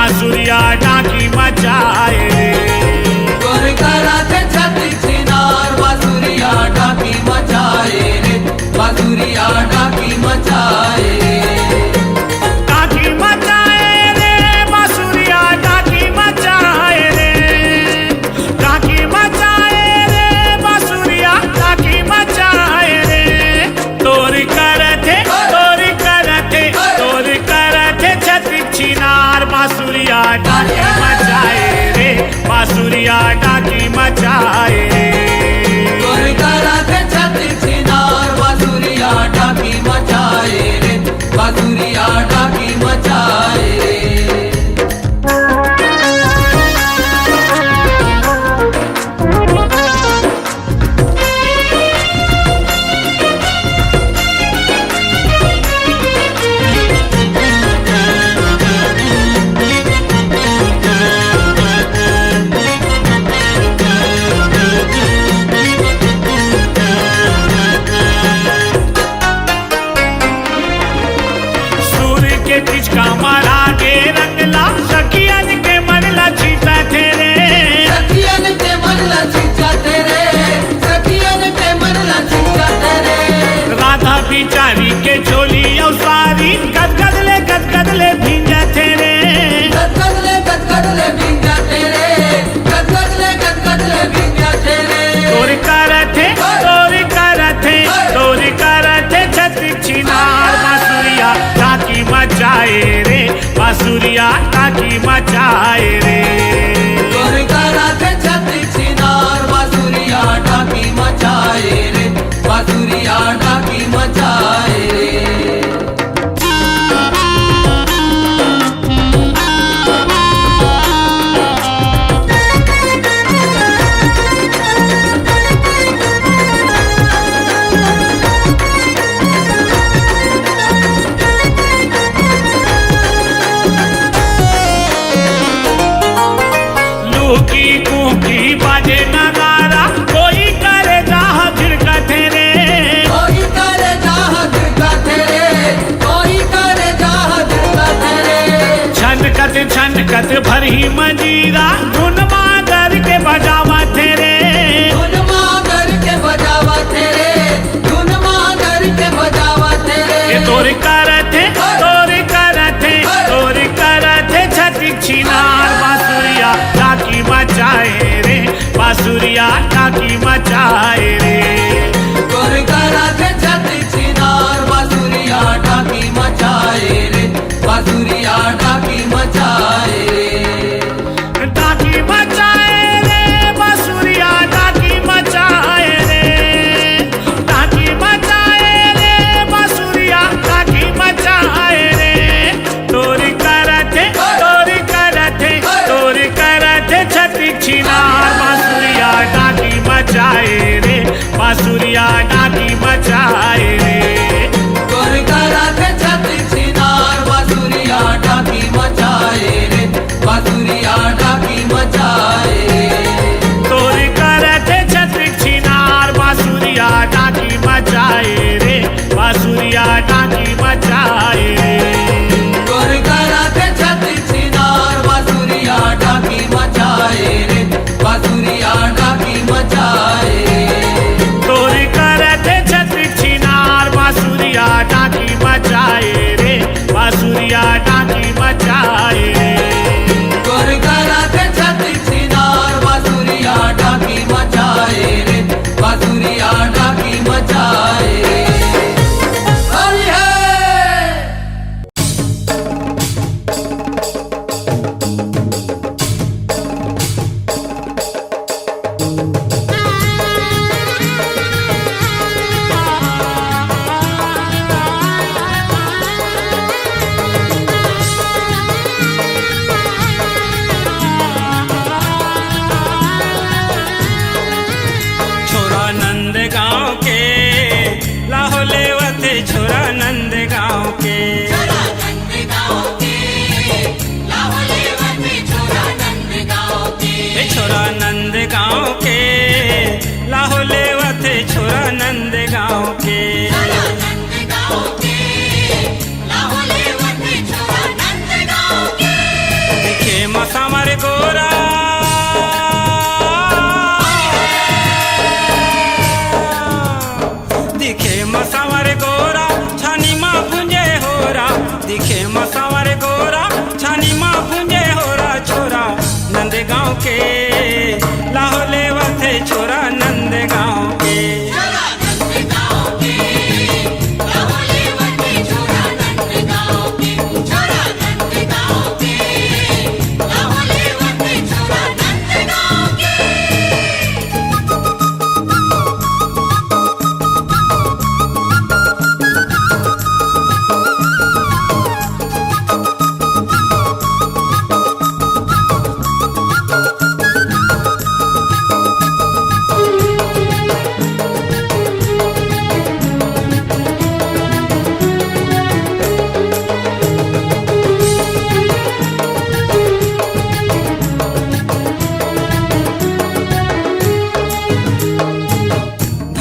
बासुरिया डाकी मचाए रे। तोर कराते छाती छिनार बासुरिया डाकी मचाए रे, बासुरिया डाकी मचाए रे। डाकी मचाए रे, बासुरिया डाकी मचाए रे। डाकी मचाए रे, बासुरिया डाकी मचाए रे। तोर करते छत्री छिनार बासुरिया डाकी मचाए रे, बासुरिया डाकी मचाए रे। तोर कराते छाती छिनार बासुरिया डाकी मचाए रे, बासुरिया डाकी मचाए रे। पिचका मारा के रंगला सखियन के मनला चीता तेरे। सखियन के मनला चीता तेरे, सखियन के मनला चीता तेरे। राधा बिचारी के झोली और सारी गदगदले भींजा तेरे। गदगदले भींजा तेरे, गदगदले भींजा तेरे। तोर करते छत्री छिनार बासुरिया डाकी मचाए रे, बासुरिया डाकी मचाए रे। तोर कराते छत्री छिनार बासुरिया डाकी मचाए रे, बासुरिया डाकी मचाए रे। कुकी बाजे नगारा, कोई करे जाह झिड़कते रे। कोई करे जाह झिड़कते रे, कोई करे जाह झिड़कते रे। छनकत भरी मंजीरा धुन मागर के बजावा तेरे। धुन मागर के बजावा तेरे, धुन मागर के बजावा तेरे। तोर करते छत्री छिनार बासुरिया डाकी मचाए रे, बासुरिया डाकी मचाए रे। तोर कराते छत्री छिनार बासुरिया डाकी मचाए रे, बासुरिया डाकी मचाए रे। डाकी मचाए रे, बासुरिया डाकी मचाए रे। डाकी मचाए रे, बासुरिया डाकी मचाए रे। तोर करते छत्री छिनार बासुरिया डाकी मचाए रे, बासुरिया डाकी मचाए रे। तोर कराते छत्री छिनार बासुरिया डाकी मचाए रे, बासुरिया डाकी मचाए रे। तोर करते छत्री छिनार बासुरिया डाकी मचाए रे, बासुरिया डाकी मचाए रे। तोर कराते छत्री छिनार बासुरिया डाकी मचाए रे, बासुरिया डाकी मचाए रे। तोर करते छत्री छिनार बासुरिया डाकी मचाए रे, बासुरिया डाकी मचाए रे। तोर कराते छत्री छिनार बासुरिया डाकी मचाए रे, बासुरिया डाकी मचाए रे। हरि है। छोरा नंद गाँव के लाहो लेवते, छोरा नंद गाँव के। छोरा नंद गाँव के, लाहो लेवते, छोरा नंद गाँव के। छोरा नंद गाँव के लाहो लेवते, छोरा नंद गाँव के। छोरा नंद गाँव के, लाहो लेवते, छोरा नंद गाँव के।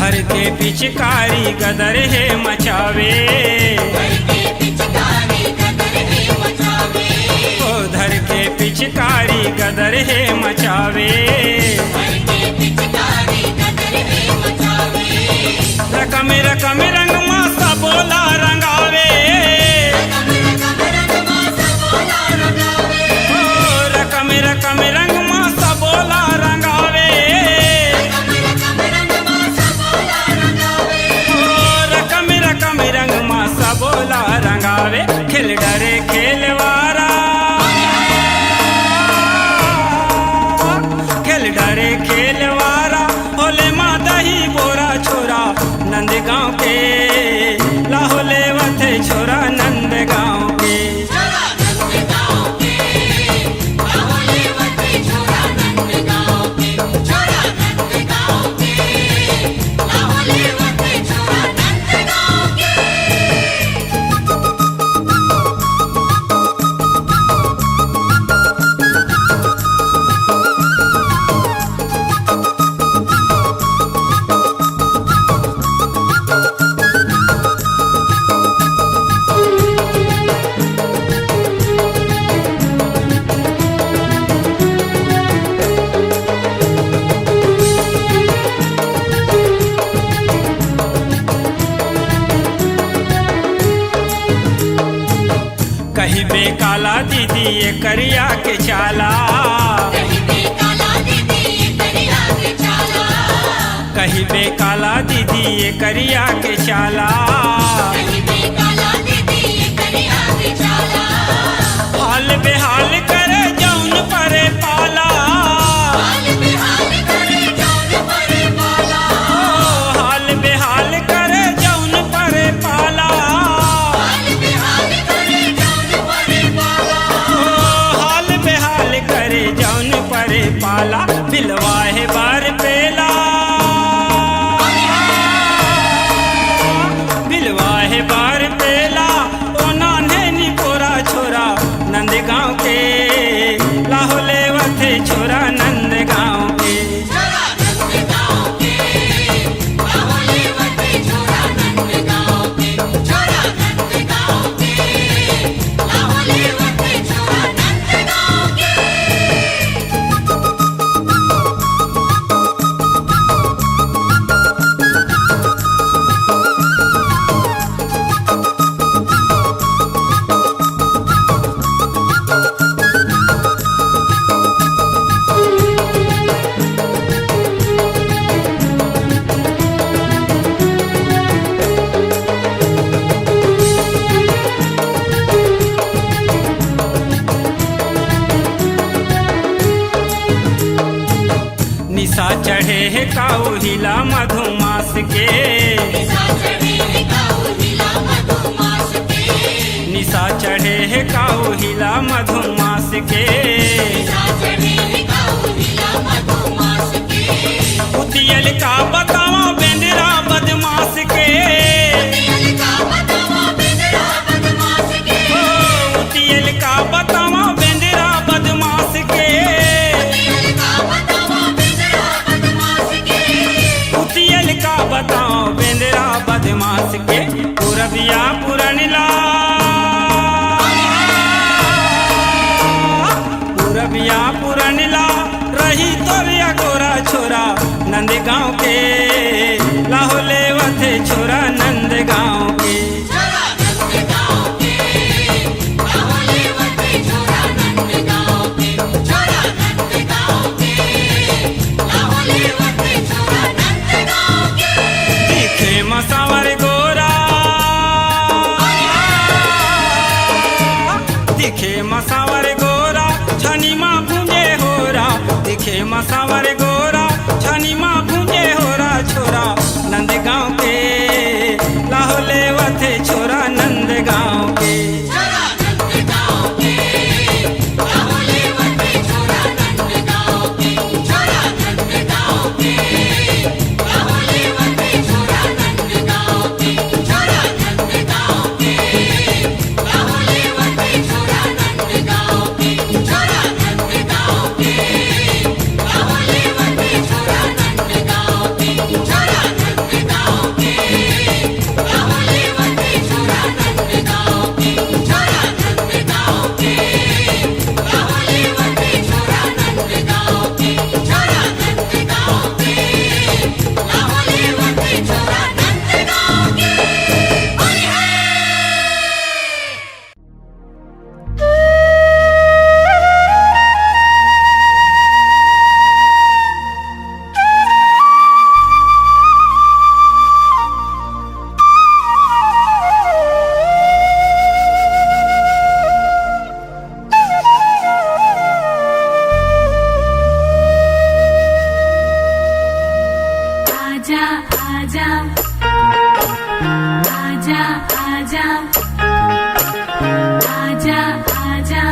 धर के पिचकारी गदर है मचावे, करके पिचकारी कदर है मचावे, ओ धर के पिचकारी गदर है मचावे। करके पिचकारी कदर है मचावे, रकम रकम रंग मासा बोला रंगावे, रकम रकम रंग मासा बोला रंगावे, ओ रकम रकम रंग मासा बोला रंगावे, रकम रकम रंग मासा बोला रंगावे, ओ रकम रकम रंग मासा बोला रंगावे। खिल डरे खेलवारा, खिल डरे खेलवारा, होले माँ दही बोरा छोरा नंदगांव के, लाहोले वथे छोरा नंदगांव के। छोरा नंदगांव के, लाहोले वथे छोरा नंदगांव के, छोरा नंदगांव के, लाहोले वथे छोरा नंदगांव के। कही बे काला दीदी ये करिया के चाला, कहीं पे काला दीदी ये करिया के चाला, कही बे काला दीदी ये करिया के चाला। कहीं पे काला दीदी ये करिया के चाला, हाल बेहाल करे जौन परे पाला, हाल बेहाल करे जौन परे पाला, ओ हाल बेहाल करे जौन परे पाला, हाल बेहाल करे जौन परे पाला, ओ हाल बेहाल करे जौन परे पाला। बिलवाहे बार पेला, बिलवाहे बार पेला, ओ नान्हे नी कोरा छोरा नंदगांव के, लाहोले वथे छोरा नंदगांव के। छोरा नंदगांव के, लाहोले वथे छोरा नंदगांव के, छोरा नंदगांव के, लाहोले वथे छोरा नंदगांव के। निशा चढ़े है काऊ हिला मधुमास के, निशा चढ़े है काऊ हिला मधुमास के, निशा चढ़े है काऊ हिला मधुमास के। निशा चढ़े है काऊ हिला मधुमास के, उतियल का बतावा बेंदरा बदमाश के, उतियल का बतावा बेंदरा बदमाश के, ओ उतियल का बतावा बेंदरा बदमाश के, उतियल का बतावा बेंदरा बदमाश के, उतियल का बताओ बेंदरा बदमाश के। पुरबिया पुरनिला, पुरबिया पुरनिला, रही तोरिया गोरा छोरा नंदगांव के, लाहोले वथे छोरा नंदगांव के। छोरा नंदगांव के, लाहोले वथे छोरा नंदगांव के, छोरा नंदगांव के, लाहोले वथे छोरा नंदगांव के। दिखे मसावर गोरा, दिखे मसावर गोरा, छनी माँ भूंजे होरा, दिखे मसावर गोरा, छनी माँ भूंजे होरा छोरा नंदगांव के, लाहोले वथे छोरा नंदगांव के। छोरा नंदगांव के, लाहोले वथे छोरा नंदगांव के, छोरा नंदगांव के, लाहोले वथे छोरा नंदगांव आजा आजा आजा आजा आजा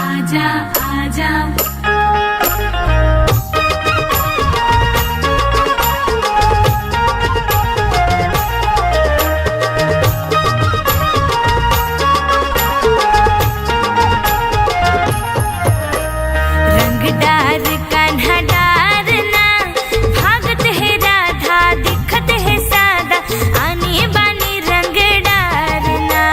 आजा आजा रंगदार कान्हा डारना भागत है राधा दिखत है सादा आनी बानी रंग डारना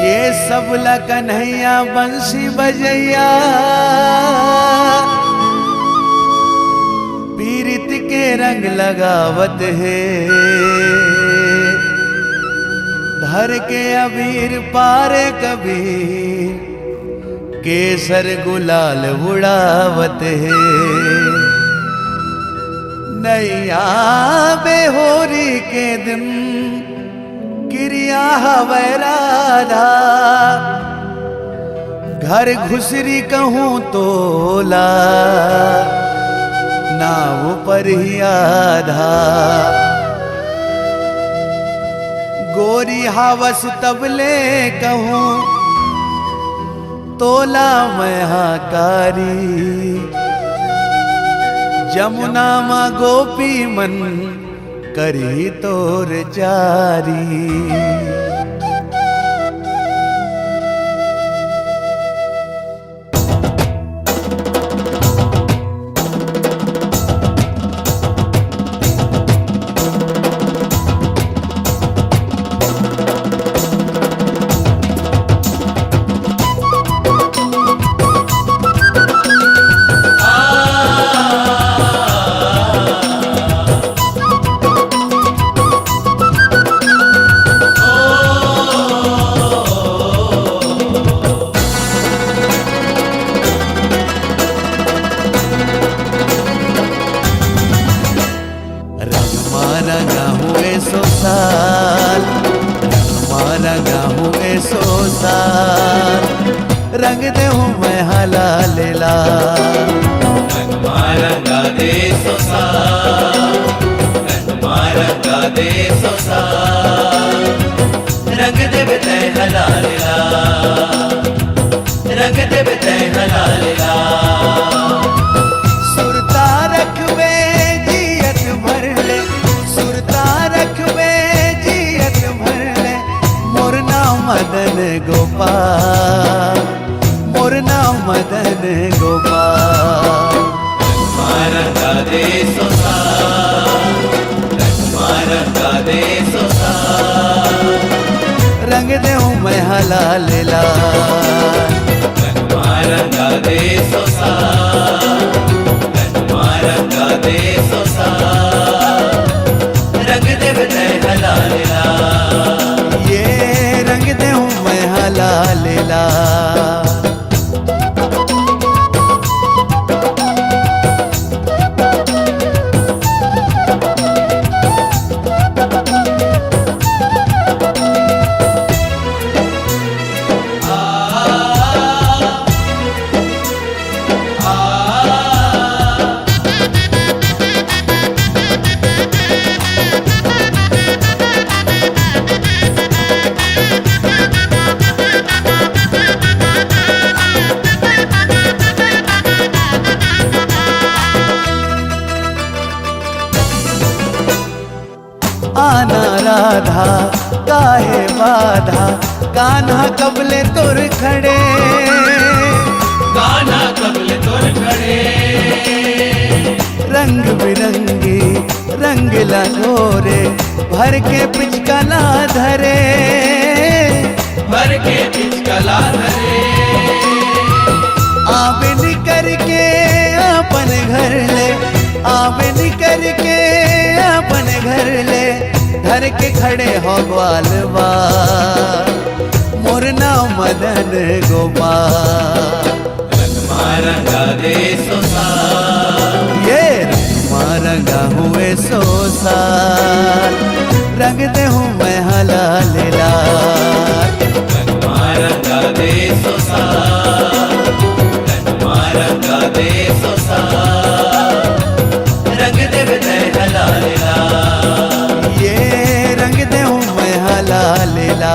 ये सबला कन्हैया बंसी बजैया पीरित के रंग लगावत है धर के अबीर पारे कबीर केसर गुलाल उड़ावत है नैया बेहोरी के दिन क्रिया वैराधा घर घुसरी कहूँ तोला नाव पर ही आधा गोरी हावस तबले कहूँ तोला मैं हाकारी जमुना माँ गोपी मन करी तोर चारी रंग दे हूँ मैं हला लेला रंगा दे सोसा रंगा दे सोसा रंग दे बेते हलालेला रंग दे बेते हलालेला सुरता रखवे जियत भर ले सुरता रखवे जियत भर ले मोर नाम मदन गोपाल मोर नाम मदन गोपाल रंगा दे सोसा रंग दे हूँ मैं हला लेला रंगा दे सोसा रंगा दे सोसा रंग दे बेते हलालेला ये रंग दे हूँ मैं हला लेला आना राधा काहे बाधा कान्हा कबले तुर खड़े गाना कबले तोर खड़े रंग बिरंगी रंग लगोरे भर के पिचकला धरे भर के पिचकला धरे आवे निकर के अपन घर ले आवे निकर के अपन घर ले धर के खड़े हो ग्वालवा मोर नाम मदन गोपाल रंगा दे सोसा ये रंगा हुए सो साल रंग दे हूँ मैं हला लेला रंगा दे सोसा रंगा दे सोसा रंग दे बेते हलालेला ये रंग दे हूँ मैं हला लेला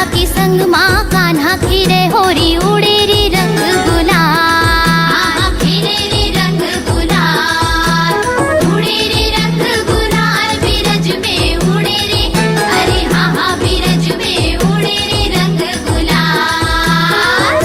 कान्हा की संग माँ कान्हा खिरे होरी उड़े रे रंग गुलाल खिरे रे रंग गुलाल उड़े रे रंग गुलाल बिरज में उड़े रे अरे हाँ हाँ बिरज में उड़े रे रंग गुलाल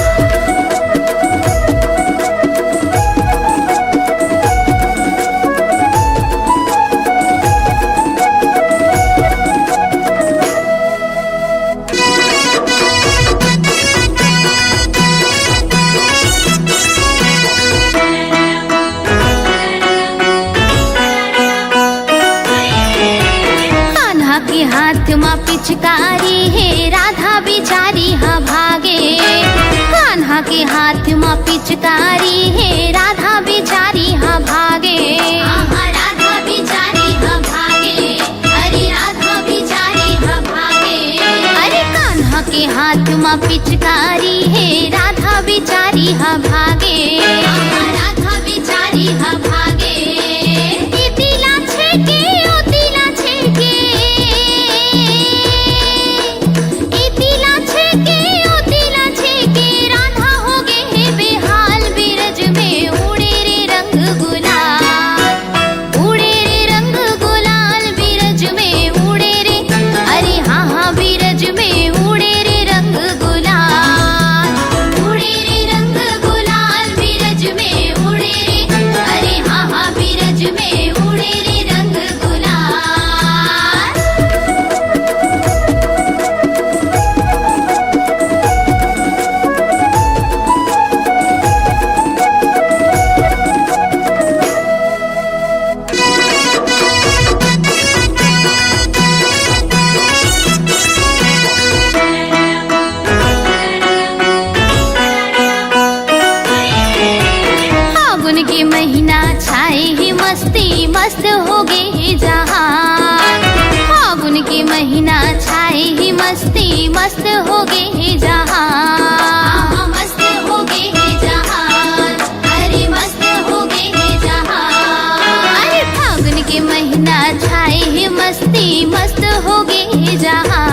कान्हा के हाथ माँ पिचकारी है राधा बिचारी हाँ भागे कान्हा के हाथ माँ पिचकारी है राधा बिचारी हाँ भागे राधा बिचारी हाँ भागे अरे राधा बिचारी हाँ भागे अरे कान्हा के हाथ माँ पिचकारी है राधा बिचारी हाँ भागे राधा बिचारी हाँ भागे ई तिला छेके ओ तिला छेके ई तिला छेके ओ तिला छेके राधा हो गे है बेहाल बिरज में उड़े रे रंग गुलाल उड़े रे रंग गुलाल बिरज में उड़े रे अरे हाँ हाँ बिरज में उड़े रे रंग गुलाल उड़े रे रंग गुलाल बिरज में उड़े रे अरे हाँ हाँ बिरज में उड़े रे रंग गुलाल फागुन के महीना छाए ही मस्ती मस्त हो गए है जहान फागुन के महीना छाए ही मस्ती मस्त हो गए है जहान मस्त हो गए है जहान अरे मस्त हो गए है जहान अरे फागुन के महीना छाए ही मस्ती मस्त हो गए है जहान